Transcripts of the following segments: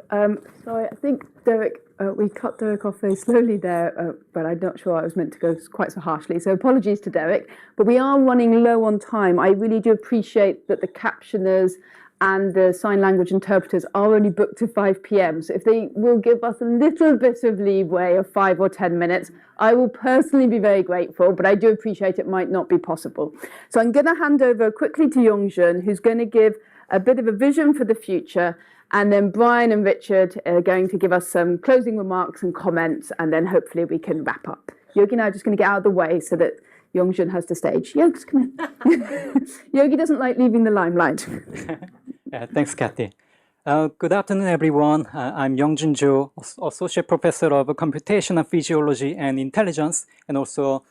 Sorry, I think Derek, we cut Derek off very slowly there, but I'm not sure I was meant to go quite so harshly. So apologies to Derek, but we are running low on time. I really do appreciate that the captioners and the sign language interpreters are only booked to 5 p.m. So if they will give us a little bit of leeway of 5 or 10 minutes, I will personally be very grateful, but I do appreciate it might not be possible. So I'm going to hand over quickly to Yongjun, who's going to give a bit of a vision for the future. And then Brian and Richard are going to give us some closing remarks and comments, and then hopefully we can wrap up. Yogi and I are just going to get out of the way so that Yongjun has the stage. Yogi, come here. Yogi doesn't like leaving the limelight. Thanks, Kathy. Good afternoon, everyone. I'm Yongjun Jo, Associate Professor of Computational Physiology and Intelligence, and also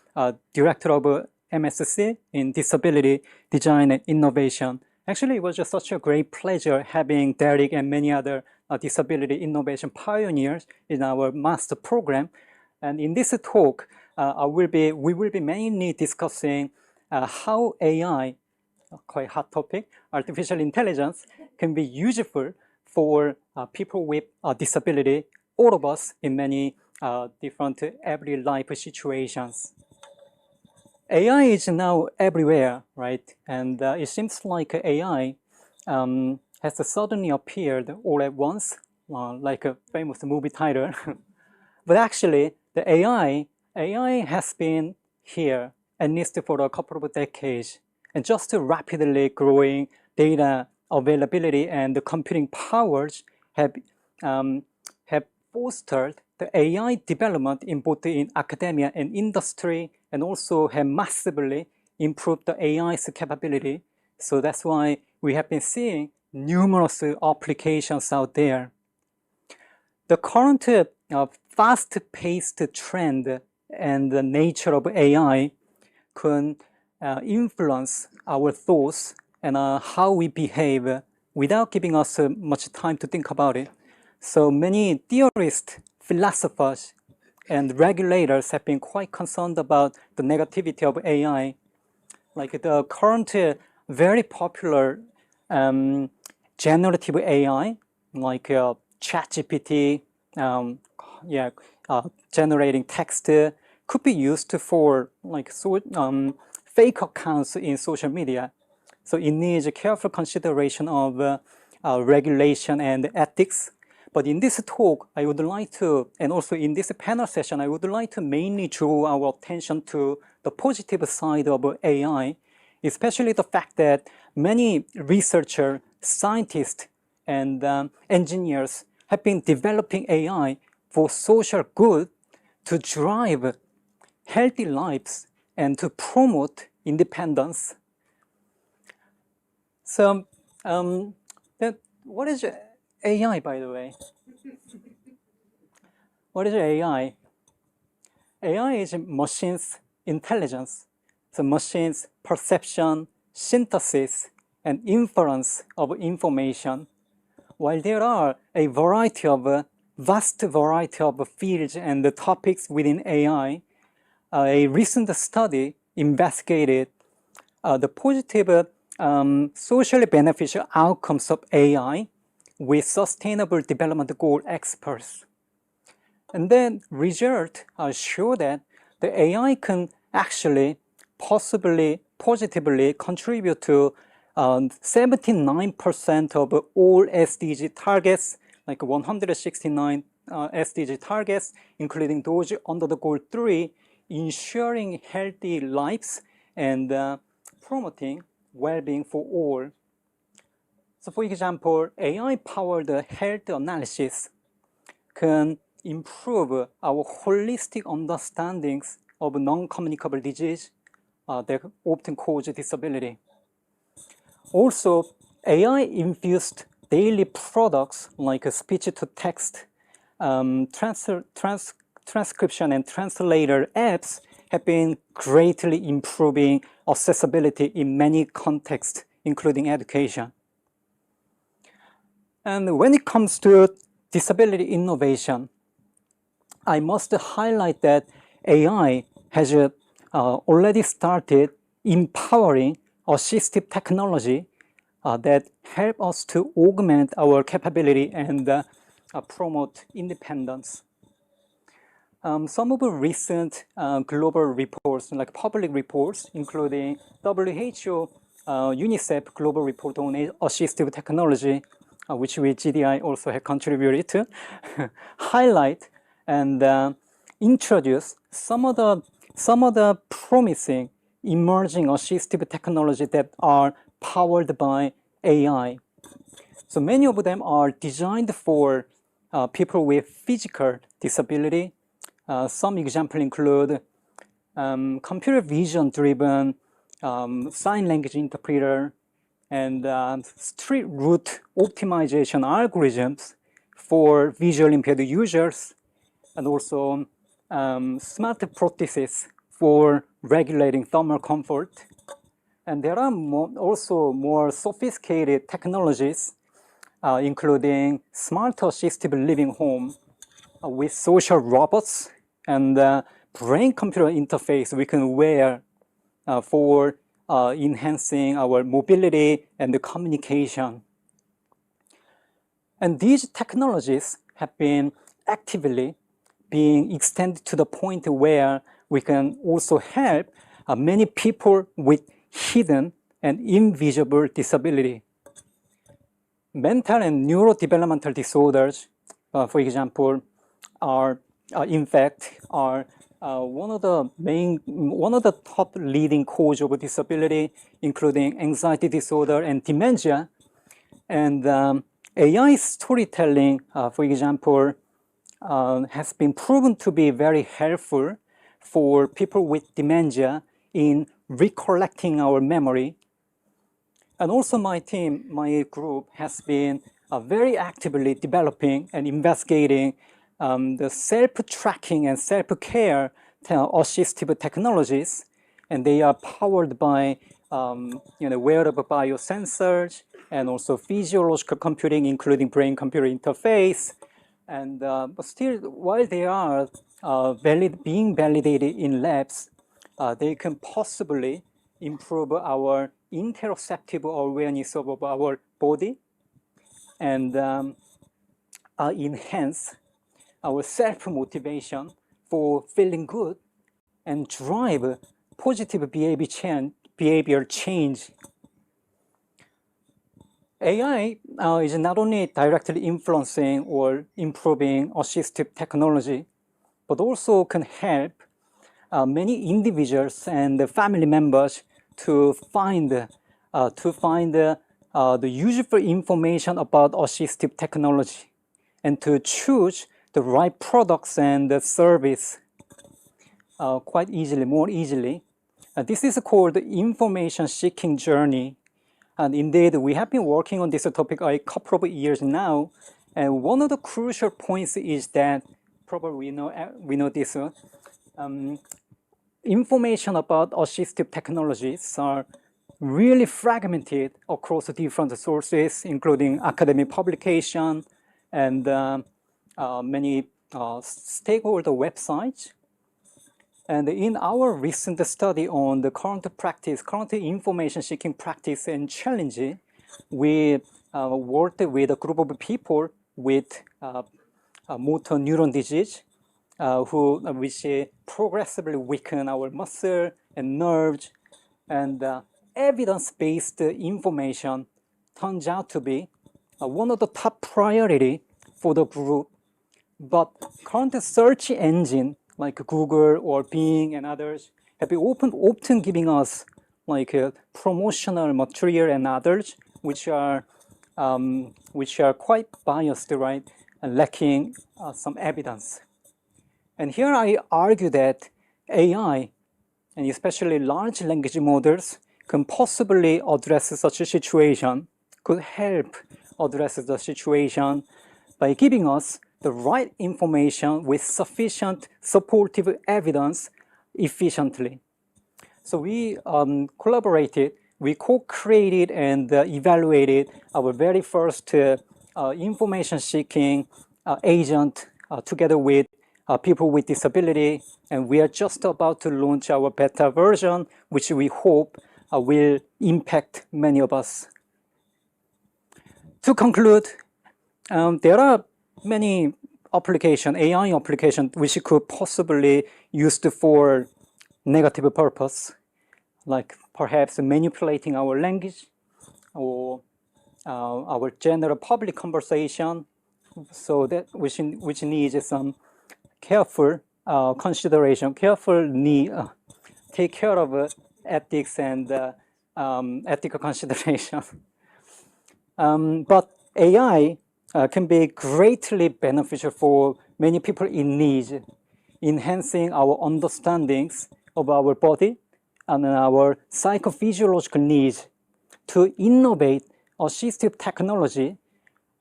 Director of MSc in Disability Design and Innovation. Actually, it was just such a great pleasure having Derek and many other disability innovation pioneers in our master program. And in this talk, we will be mainly discussing how AI, quite hot topic, artificial intelligence, can be useful for people with disability, all of us in many different everyday life situations. AI is now everywhere, right? And it seems like AI has suddenly appeared all at once, like a famous movie title. But actually, the AI has been here at least for a couple of decades, and just rapidly growing data availability and the computing powers have fostered the AI development in both in academia and industry, and also have massively improved the AI's capability. So that's why we have been seeing numerous applications out there. The current fast-paced trend and the nature of AI can influence our thoughts and how we behave without giving us much time to think about it. So many theorists, philosophers, and regulators have been quite concerned about the negativity of AI. Like the current very popular generative AI, like ChatGPT, generating text, could be used for like fake accounts in social media. So it needs careful consideration of regulation and ethics. But in this talk, I would like to, and also in this panel session, I would like to mainly draw our attention to the positive side of AI, especially the fact that many researchers, scientists, and engineers have been developing AI for social good to drive healthy lives and to promote independence. So, what is AI, by the way? What is AI? AI is machine's intelligence, so machine's perception, synthesis, and inference of information. While there are a vast variety of fields and topics within AI, a recent study investigated the positive socially beneficial outcomes of AI with Sustainable Development Goal experts. And then results show that the AI can actually possibly positively contribute to 79% of all SDG targets, like 169 SDG targets, including those under the Goal 3, ensuring healthy lives and promoting well-being for all. So for example, AI-powered health analysis can improve our holistic understandings of non-communicable disease that often cause disability. Also, AI-infused daily products like speech-to-text, transcription and translator apps have been greatly improving accessibility in many contexts, including education. And when it comes to disability innovation, I must highlight that AI has already started empowering assistive technology that help us to augment our capability and promote independence. Some of the recent global reports, like public reports, including WHO, UNICEF Global Report on Assistive Technology, which we GDI also have contributed to, highlight and introduce some of the promising emerging assistive technology that are powered by AI. So many of them are designed for people with physical disability. Some examples include computer vision-driven sign language interpreter and street route optimization algorithms for visually impaired users, and also smart prostheses for regulating thermal comfort. And there are also more sophisticated technologies, including smart assistive living home with social robots and brain-computer interface we can wear for enhancing our mobility and the communication. And these technologies have been actively being extended to the point where we can also help many people with hidden and invisible disability. Mental and neurodevelopmental disorders, for example, are one of the top leading cause of disability, including anxiety disorder and dementia. And AI storytelling, for example, has been proven to be very helpful for people with dementia in recollecting our memory. And also my group has been very actively developing and investigating the self-tracking and self-care assistive technologies, and they are powered by wearable biosensors and also physiological computing, including brain-computer interface. And but still, while they are being validated in labs, they can possibly improve our interoceptive awareness of our body and enhance our self-motivation for feeling good and drive positive behavior change. AI is not only directly influencing or improving assistive technology, but also can help many individuals and family members to find the useful information about assistive technology and to choose the right products and the service quite easily, more easily. This is called the information seeking journey. And indeed, we have been working on this topic a couple of years now. And one of the crucial points is that, probably we know this, information about assistive technologies are really fragmented across different sources, including academic publication and many stakeholder websites. And in our recent study on the current information seeking practice and challenge, we worked with a group of people with motor neuron disease, which progressively weaken our muscle and nerves, and evidence-based information turns out to be one of the top priority for the group. But current search engine like Google or Bing and others have been often giving us like promotional material and others, which are quite biased, right, and lacking some evidence. And here I argue that AI, and especially large language models, can possibly address such a situation, could help address the situation by giving us the right information with sufficient supportive evidence efficiently. So we collaborated, we co-created and evaluated our very first information-seeking agent together with people with disability, and we are just about to launch our beta version, which we hope will impact many of us. To conclude, there are many application, AI application, which could possibly used for negative purpose, like perhaps manipulating our language or our general public conversation. So that which needs some careful consideration, take care of ethics and ethical consideration. But AI can be greatly beneficial for many people in need, enhancing our understandings of our body and our psychophysiological needs to innovate assistive technology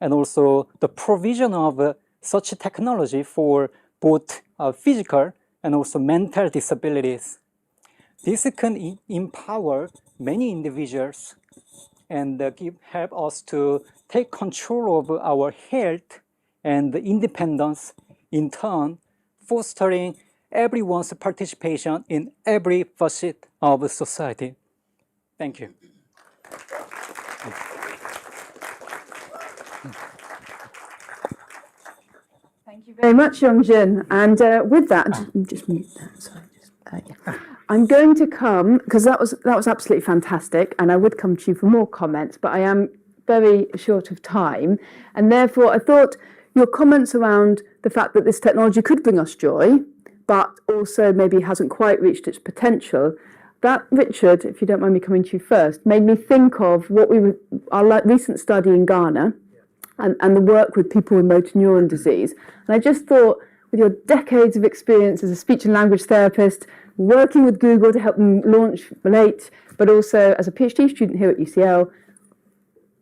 and also the provision of such technology for both physical and also mental disabilities. This can empower many individuals and help us to take control of our health and independence, in turn fostering everyone's participation in every facet of society. Thank you. Thank you very much, Youngjin. And with that, just mute that. Sorry, yeah. I'm going to come because that was absolutely fantastic, and I would come to you for more comments, but I am very short of time, and therefore I thought your comments around the fact that this technology could bring us joy, but also maybe hasn't quite reached its potential. That, Richard, if you don't mind me coming to you first, made me think of our recent study in Ghana. And the work with people with motor neuron disease. And I just thought, with your decades of experience as a speech and language therapist, working with Google to help them launch Relate, but also as a PhD student here at UCL,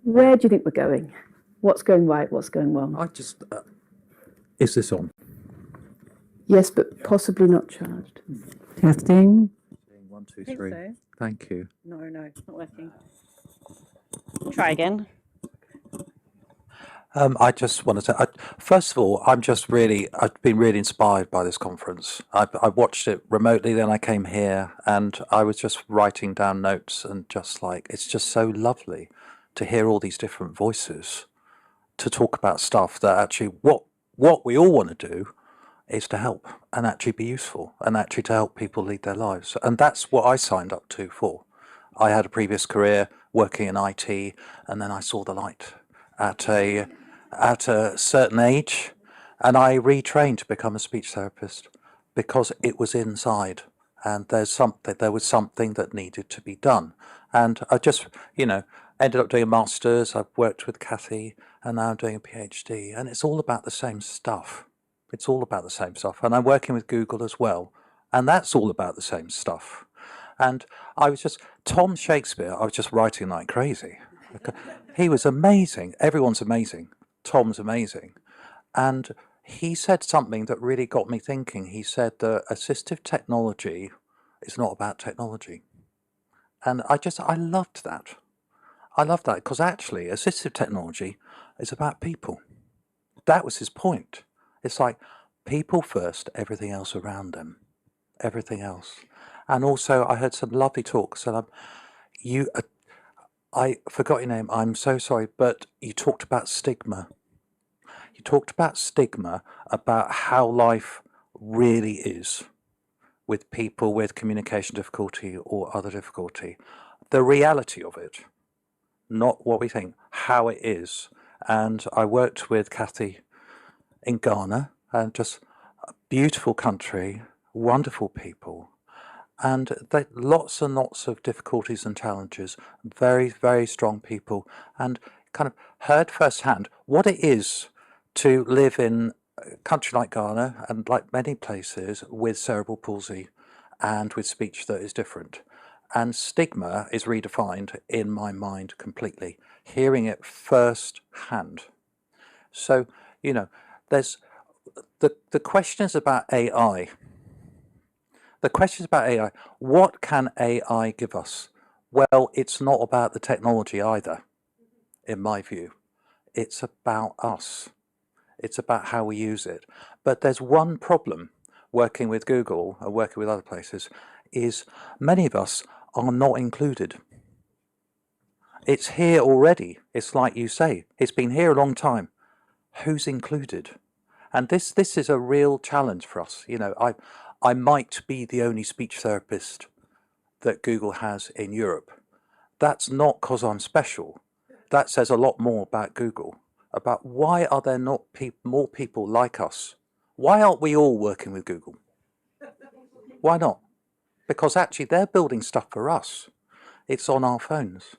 where do you think we're going? What's going right? What's going wrong? Is this on? Yes, but possibly not charged. Testing. 1, 2, think 3. so. Thank you. No, it's not working. Try again. I just wanted to, first of all, I've been really inspired by this conference. I watched it remotely, then I came here and I was just writing down notes and just like, it's just so lovely to hear all these different voices to talk about stuff that actually what we all want to do is to help and actually be useful and actually to help people lead their lives. And that's what I signed up to for. I had a previous career working in IT and then I saw the light at a certain age, and I retrained to become a speech therapist because it was inside, and there was something that needed to be done. And I just, ended up doing a master's. I've worked with Kathy, and now I'm doing a PhD, and it's all about the same stuff. It's all about the same stuff, and I'm working with Google as well, and that's all about the same stuff. And Tom Shakespeare, I was just writing like crazy. He was amazing. Everyone's amazing. Tom's amazing. And he said something that really got me thinking. He said that assistive technology is not about technology. And I loved that. I loved that because actually assistive technology is about people. That was his point. It's like people first, everything else around them. Everything else. And also I heard some lovely talks, and I forgot your name, I'm so sorry, but you talked about stigma. You talked about stigma, about how life really is with people with communication difficulty or other difficulty. The reality of it, not what we think, how it is. And I worked with Kathy in Ghana, and just a beautiful country, wonderful people. And lots and lots of difficulties and challenges, very, very strong people, and kind of heard firsthand what it is to live in a country like Ghana and like many places with cerebral palsy and with speech that is different. And stigma is redefined in my mind completely, hearing it firsthand. So, there's the question is about AI. The question is about AI. What can AI give us? Well, it's not about the technology either, in my view. It's about us. It's about how we use it. But there's one problem working with Google or working with other places, is many of us are not included. It's here already. It's like you say, it's been here a long time, who's included? And this is a real challenge for us. You know, I might be the only speech therapist that Google has in Europe. That's not because I'm special. That says a lot more about Google, about why are there not more people like us? Why aren't we all working with Google? Why not? Because actually they're building stuff for us. It's on our phones.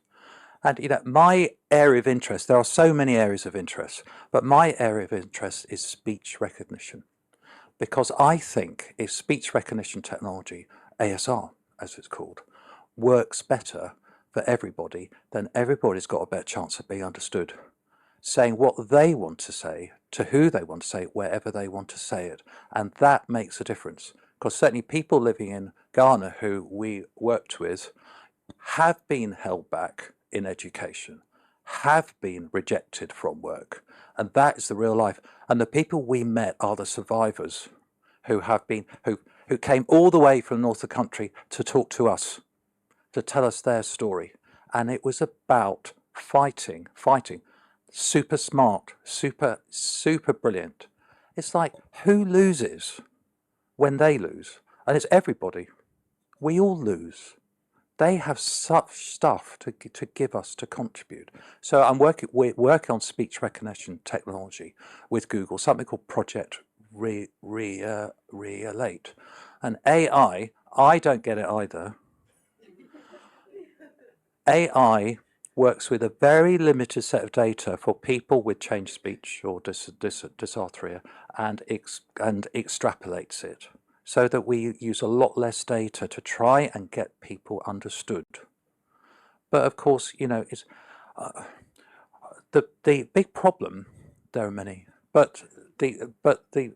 And you know, my area of interest, there are so many areas of interest, but my area of interest is speech recognition. Because I think if speech recognition technology, ASR as it's called, works better for everybody, then everybody's got a better chance of being understood. Saying what they want to say, to who they want to say it, wherever they want to say it. And that makes a difference. Because certainly people living in Ghana who we worked with have been held back in education, have been rejected from work, and that is the real life. And the people we met are the survivors who came all the way from north of the country to talk to us, to tell us their story. And it was about fighting, super smart, super brilliant. It's like, who loses when they lose? And it's everybody. We all lose. They have such stuff to give us, to contribute. So we're working on speech recognition technology with Google, something called Project Relate. And AI, I don't get it either. AI works with a very limited set of data for people with changed speech or dysarthria and extrapolates it, so that we use a lot less data to try and get people understood. But of course, you know, it's the big problem. There are many, but the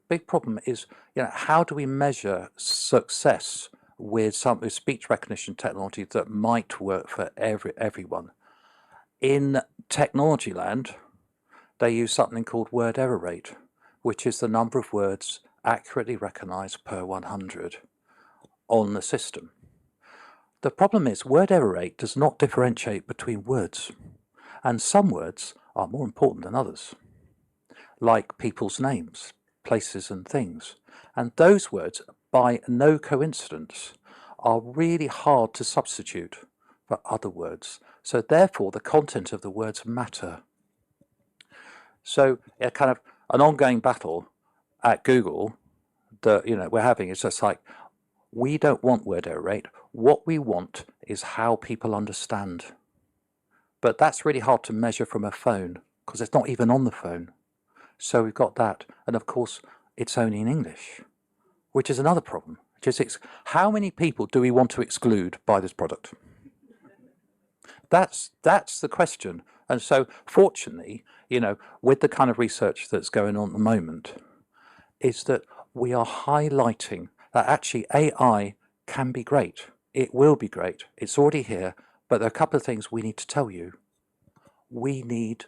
big problem is, you know, how do we measure success with speech recognition technology that might work for everyone? In technology land, they use something called word error rate, which is the number of words accurately recognized per 100 on the system. The problem is word error rate does not differentiate between words, and some words are more important than others, like people's names, places and things. And those words, by no coincidence, are really hard to substitute for other words. So therefore the content of the words matter. So a kind of an ongoing battle at Google that, you know, we're having is just like, we don't want word error rate. What we want is how people understand. But that's really hard to measure from a phone because it's not even on the phone. So we've got that. And of course, it's only in English, which is another problem. Which is how many people do we want to exclude by this product? That's the question. And so fortunately, you know, with the kind of research that's going on at the moment, is that we are highlighting that actually AI can be great. It will be great. It's already here, but there are a couple of things we need to tell you. We need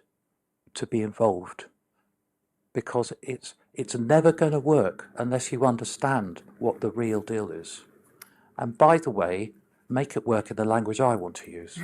to be involved because it's never going to work unless you understand what the real deal is. And by the way, make it work in the language I want to use.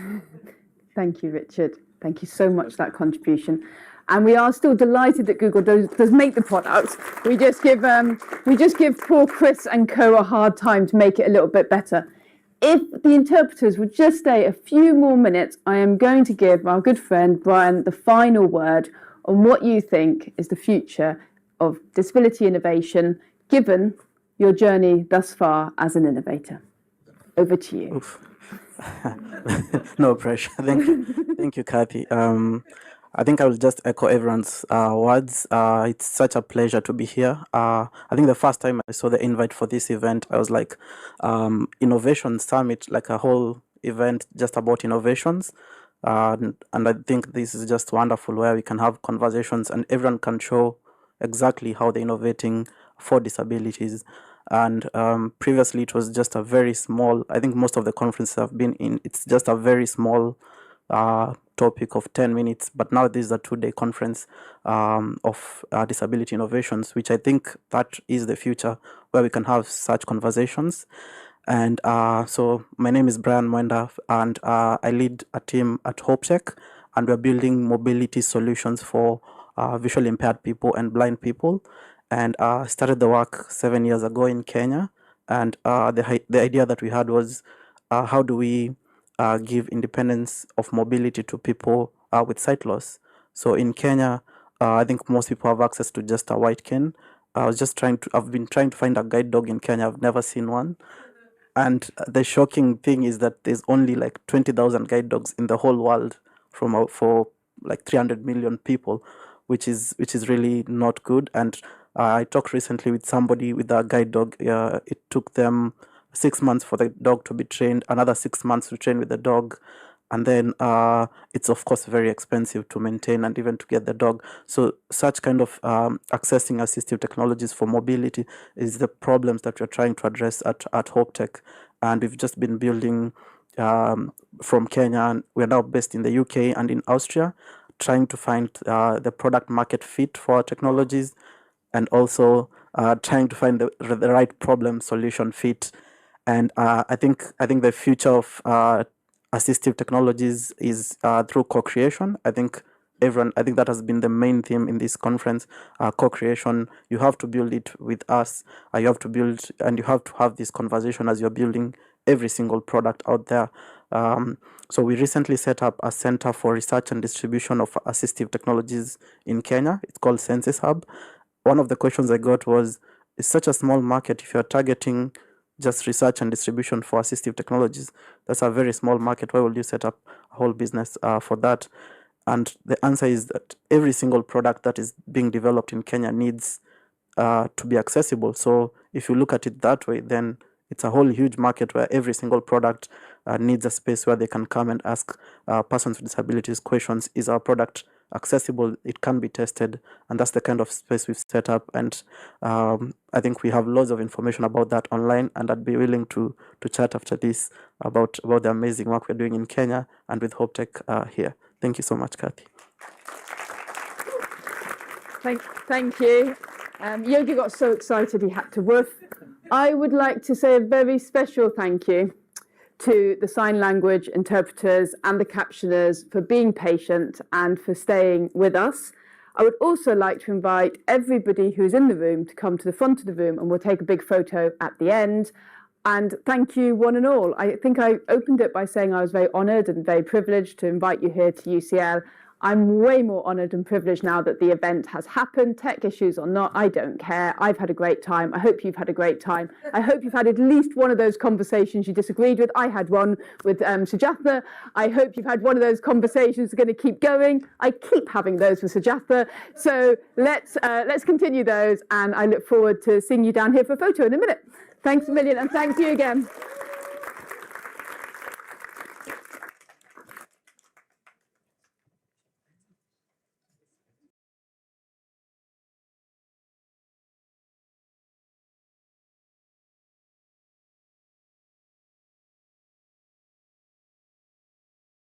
Thank you, Richard. Thank you so much for that contribution. And we are still delighted that Google does make the product. We just give poor Chris and co a hard time to make it a little bit better. If the interpreters would just stay a few more minutes, I am going to give our good friend Brian the final word on what you think is the future of disability innovation, given your journey thus far as an innovator. Over to you. No pressure. Thank you, Kathy. I think I will just echo everyone's words. It's such a pleasure to be here. I think the first time I saw the invite for this event, I was like, Innovation Summit, like a whole event just about innovations. And I think this is just wonderful where we can have conversations and everyone can show exactly how they're innovating for disabilities. And previously it was just a very small, I think most of the conferences I've been in, it's just a very small topic of 10 minutes. But now this is a 2-day conference of disability innovations, which I think that is the future where we can have such conversations. And so my name is Brian Mwenda, and I lead a team at HopeTech, and we're building mobility solutions for visually impaired people and blind people. And started the work 7 years ago in Kenya. And the idea that we had was, how do we give independence of mobility to people with sight loss? So in Kenya, I think most people have access to just a white cane. I've been trying to find a guide dog in Kenya. I've never seen one. And the shocking thing is that there's only like 20,000 guide dogs in the whole world for like 300 million people, which is really not good. And I talked recently with somebody with a guide dog. It took them 6 months for the dog to be trained, another 6 months to train with the dog. And then it's of course very expensive to maintain and even to get the dog. So such kind of accessing assistive technologies for mobility is the problems that we're trying to address at HopeTech. And we've just been building from Kenya, and we're now based in the UK and in Austria, trying to find the product market fit for our technologies, and also trying to find the right problem solution fit. And I think the future of assistive technologies is through co-creation. I think that has been the main theme in this conference. Co-creation. You have to build it with us. You have to build, and you have to have this conversation as you're building every single product out there. So we recently set up a center for research and distribution of assistive technologies in Kenya. It's called Senses Hub. One of the questions I got was, it's such a small market. If you're targeting just research and distribution for assistive technologies, that's a very small market. Why would you set up a whole business for that? And the answer is that every single product that is being developed in Kenya needs to be accessible. So if you look at it that way, then it's a whole huge market where every single product needs a space where they can come and ask persons with disabilities questions. Is our product accessible? It can be tested, and that's the kind of space we've set up. And I think we have loads of information about that online, and I'd be willing to chat after this about the amazing work we're doing in Kenya and with HopeTech here. Thank you so much, Kathy. Thank you. Yogi got so excited he had to woof. I would like to say a very special thank you to the sign language interpreters and the captioners for being patient and for staying with us. I would also like to invite everybody who's in the room to come to the front of the room, and we'll take a big photo at the end. And thank you one and all. I think I opened it by saying I was very honoured and very privileged to invite you here to UCL. I'm way more honoured and privileged now that the event has happened. Tech issues or not, I don't care. I've had a great time. I hope you've had a great time. I hope you've had at least one of those conversations you disagreed with. I had one with Sujatha. I hope you've had one of those conversations that are going to keep going. I keep having those with Sujatha. So let's continue those, and I look forward to seeing you down here for a photo in a minute. Thanks a million, and thank you again.